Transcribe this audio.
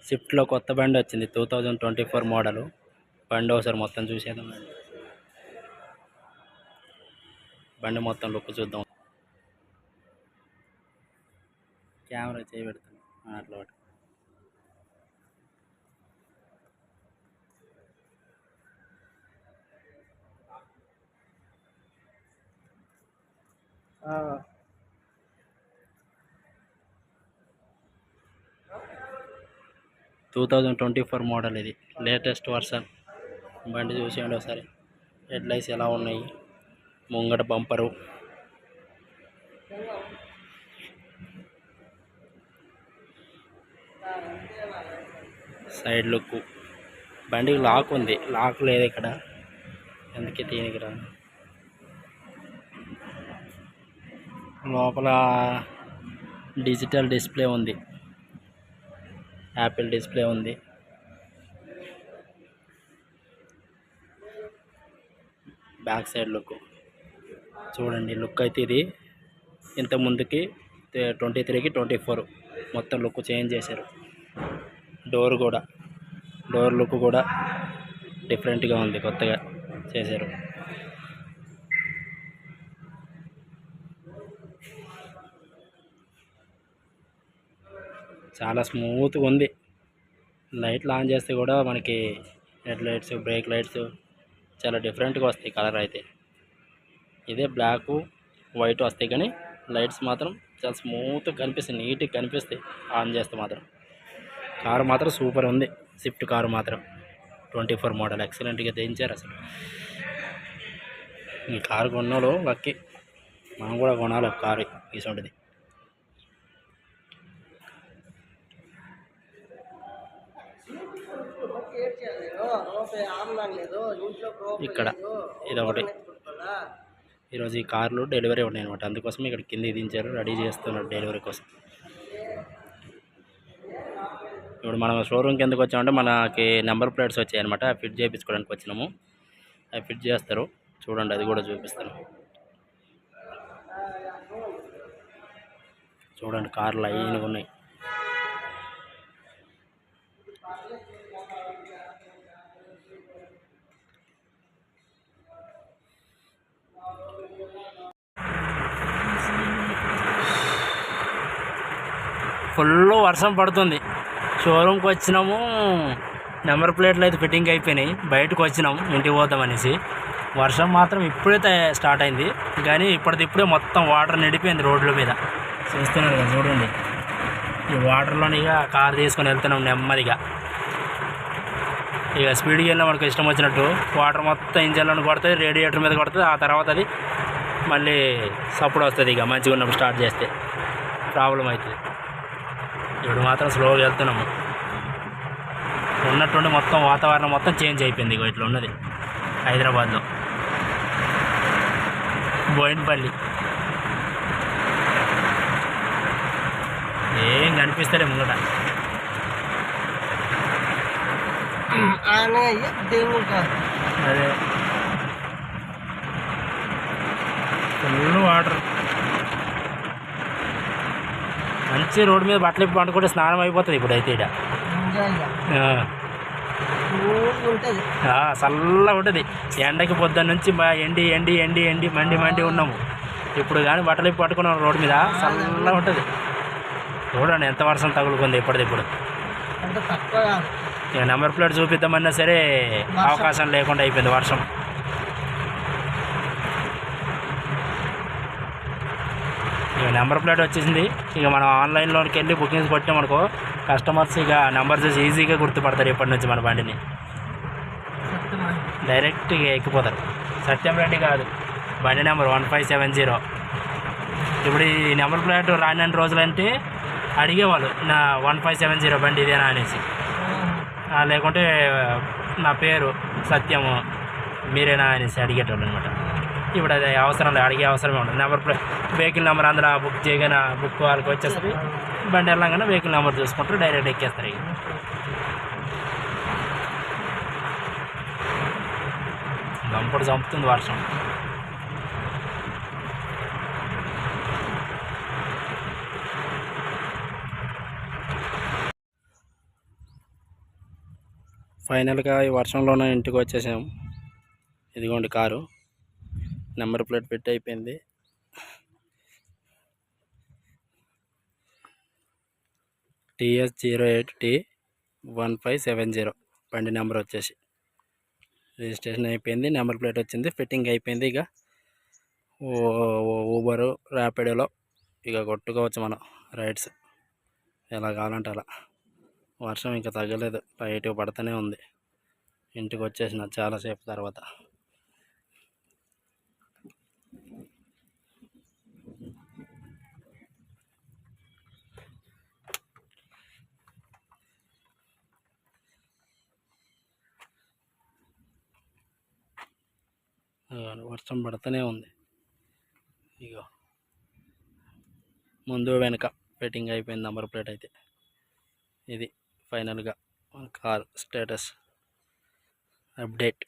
స్విఫ్ట్లో కొత్త బండి వచ్చింది 2024 మోడలు. బండి ఒకసారి మొత్తం చూసేద్దాం. బండి మొత్తం లుక్ చూద్దాం. కెమెరా చేయబెడతాను అట్లా ఒకటి. ఆ 2024 మోడల్ ఇది, లేటెస్ట్ వర్షన్. బండి చూసేయండి ఒకసారి. హెడ్ లైట్స్ ఎలా ఉన్నాయి, ముంగట బంపరు, సైడ్ లుక్. బండికి లాక్ ఉంది, లాక్ లేదు ఇక్కడ, అందుకే దీనికి రా. లోపల డిజిటల్ డిస్ప్లే ఉంది, యాపిల్ డిస్ప్లే ఉంది. బ్యాక్ సైడ్ లుక్ చూడండి. లుక్ అయితే ఇది ఇంత ముందుకి 23కి 24 మొత్తం లుక్ చేంజ్ చేశారు. డోర్ లుక్ కూడా డిఫరెంట్గా ఉంది, కొత్తగా చేశారు. చాలా స్మూత్గా ఉంది. లైట్లు ఆన్ చేస్తే కూడా మనకి హెడ్ లైట్స్, బ్రేక్ లైట్స్ చాలా డిఫరెంట్గా వస్తాయి. కలర్ అయితే ఇదే బ్లాక్ వైట్ వస్తాయి, కానీ లైట్స్ మాత్రం చాలా స్మూత్గా కనిపిస్తాయి, నీట్గా కనిపిస్తాయి ఆన్ చేస్తే మాత్రం. కారు మాత్రం సూపర్ ఉంది. స్విఫ్ట్ కారు మాత్రం 24 మోడల్ ఎక్సలెంట్గా తెంచారు అసలు. ఈ కారు కొన్నాడు లక్కీ, మనం కూడా కొనాలి కారు ఇటువంటిది. ఇక్కడ ఇదొకటి. ఈరోజు ఈ కార్లు డెలివరీ ఉన్నాయి అనమాట, అందుకోసం ఇక్కడ కింద దించారు, రెడీ చేస్తున్నారు డెలివరీ కోసం. ఇప్పుడు మనం షోరూమ్కి ఎందుకు వచ్చామంటే మనకి నెంబర్ ప్లేట్స్ వచ్చాయి అనమాట, అవి ఫిట్ చేయించుకోవడానికి వచ్చినాము. అవి ఫిట్ చేస్తారు చూడండి, అది కూడా చూపిస్తాను చూడండి. కార్లు లైన్గా ఉన్నాయి. ఫుల్ వర్షం పడుతుంది. షోరూమ్కి వచ్చినాము, నెంబర్ ప్లేట్లు అయితే ఫిట్టింగ్ అయిపోయినాయి. బయటకు వచ్చినాము ఇంటికి పోతామనేసి. వర్షం మాత్రం ఇప్పుడైతే స్టార్ట్ అయింది, కానీ ఇప్పుడే మొత్తం వాటర్ నిండిపోయింది రోడ్ల మీద. చూస్తున్నారు కదా చూడండి. ఈ వాటర్లోని ఇక కారు తీసుకొని వెళ్తున్నాం నెమ్మదిగా. ఇక స్పీడ్కి వెళ్ళినా మనకు ఇష్టం వచ్చినట్టు వాటర్ మొత్తం ఇంజన్లను కొడుతుంది, రేడియేటర్ మీద కొడుతుంది. ఆ తర్వాత అది మళ్ళీ సప్పుడు వస్తుంది. ఇక మంచిగా ఉన్నప్పుడు స్టార్ట్ చేస్తే ప్రాబ్లం అవుతుంది. ఇప్పుడు మాత్రం స్లోగా వెళ్తున్నాము. ఉన్నట్టుండి మొత్తం వాతావరణం మొత్తం చేంజ్ అయిపోయింది. ఇక ఇట్లా ఉన్నది హైదరాబాద్లో. బోయినపల్లి ఏం కనిపిస్తలే ముంగట. అదే ఫుల్ వాటర్. మంచి రోడ్డు మీద బట్టలు ఇప్పి పండుకుంటే స్నానం అయిపోతుంది ఇప్పుడైతే. ఇక్కడ చల్లగా ఉంటుంది. ఎండకి పొద్దున్న నుంచి ఎండి ఎండి ఎండి ఎండి మండి మండి ఉన్నాము. ఇప్పుడు కానీ బట్టలు ఇప్పి పట్టుకున్నాం రోడ్డు మీద, చల్లగా ఉంటుంది. చూడండి ఎంత వర్షం తగులుకుంది ఇప్పటిదిప్పుడు. ఇక నెంబర్ ప్లేట్ చూపిద్దామన్నా సరే అవకాశం లేకుండా అయిపోయింది వర్షం. ఇక నెంబర్ ప్లేట్ వచ్చేసింది. ఇక మనం ఆన్లైన్లోకి వెళ్ళి బుకింగ్స్ కొట్టామనుకో, కస్టమర్స్ ఇక నెంబర్ చూసి ఈజీగా గుర్తుపడతారు. ఇప్పటి నుంచి మన బండిని డైరెక్ట్గా ఎక్కిపోతారు. సత్యం రెడ్డి కాదు, బండి నెంబర్ 1570. ఇప్పుడు ఈ నెంబర్ ప్లేట్ రాని రోజులంటే అడిగేవాళ్ళు, నా 1570 బండి ఇదేనా అనేసి. లేకుంటే నా పేరు సత్యము మీరేనా అనేసి అడిగేటోళ్ళు అనమాట. ఇప్పుడు అది అవసరం లేదు, అడిగే అవసరమే ఉండదు. నెంబర్ ప్లేట్ వెహికల్ నెంబర్ అందులో బుక్ చేయగానే బుక్ వాళ్ళకి వచ్చేస్తుంది. బండి వెళ్ళగానే వెహికల్ నెంబర్ చూసుకుంటారు, డైరెక్ట్ ఎక్కేస్తారు. ఇక గంపడు చంపుతుంది వర్షం. ఫైనల్గా ఈ వర్షంలోనే ఇంటికి వచ్చేసాము. ఇదిగోండి కారు, నెంబర్ ప్లేట్ పెట్టి అయిపోయింది. TS08T1570 బండి నెంబర్ వచ్చేసి. రిజిస్ట్రేషన్ అయిపోయింది, నెంబర్ ప్లేట్ వచ్చింది, ఫిట్టింగ్ అయిపోయింది. ఇక ఊబరు ర్యాపిడోలో ఇక కొట్టుకోవచ్చు మనం రైడ్స్ ఎలా కావాలంటే అలా. వర్షం ఇంకా తగ్గలేదు, లైట్గా పడుతూనే ఉంది. ఇంటికి వచ్చేసిన చాలాసేపు తర్వాత. వర్షం పడుతూనే ఉంది. ఇగో ముందు వెనక ఫిట్టింగ్ అయిపోయింది నెంబర్ ప్లేట్ అయితే. ఇది ఫైనల్గా కార్ స్టేటస్ అప్డేట్.